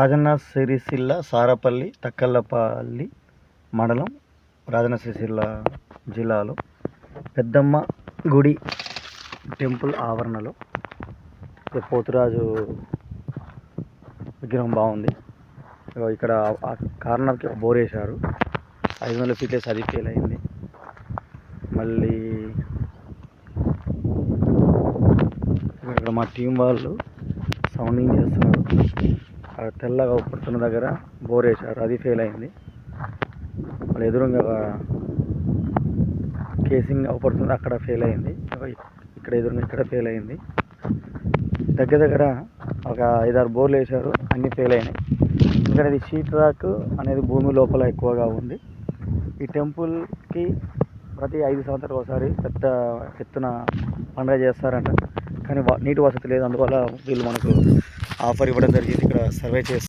రాజన్న సిరిసిల్ల సారపల్లి తక్కలపల్లి మండలం రాజన్న సిరిసిల్ల జిల్లాలో పెద్దమ్మ గుడి టెంపుల్ ఆవరణలో పోతురాజు విగ్రహం బాగుంది. ఇక్కడ కార్నర్కి బోర్ వేశారు. 500 ఫీట్లేసి అది ఫెయిల్ అయింది. మళ్ళీ ఇక్కడ మా టీం వాళ్ళు సౌండింగ్ చేస్తున్నారు. తెల్లగా పడుతున్న దగ్గర బోర్ వేశారు, అది ఫెయిల్ అయింది. మళ్ళీ ఎదురుగా కేసింగ్ అవపడుతుంది, అక్కడ ఫెయిల్ అయింది. ఇక్కడ ఎదురుగా ఇక్కడ ఫెయిల్ అయింది. దగ్గర ఒక 5-6 బోర్లు వేశారు, అన్నీ ఫెయిల్ అయినాయి. ఎందుకంటే ఇది షీట్ రాక్ అనేది భూమి లోపల ఎక్కువగా ఉంది. ఈ టెంపుల్కి ప్రతి 5 సంవత్సరాలకు ఒకసారి పెద్ద ఎత్తున పండుగ చేస్తారంట. కానీ నీటి వసతి లేదు. అందువల్ల వీళ్ళు మనకు ఆఫర్ ఇవ్వడం జరిగింది. ఇక్కడ సర్వే చేస్తారు.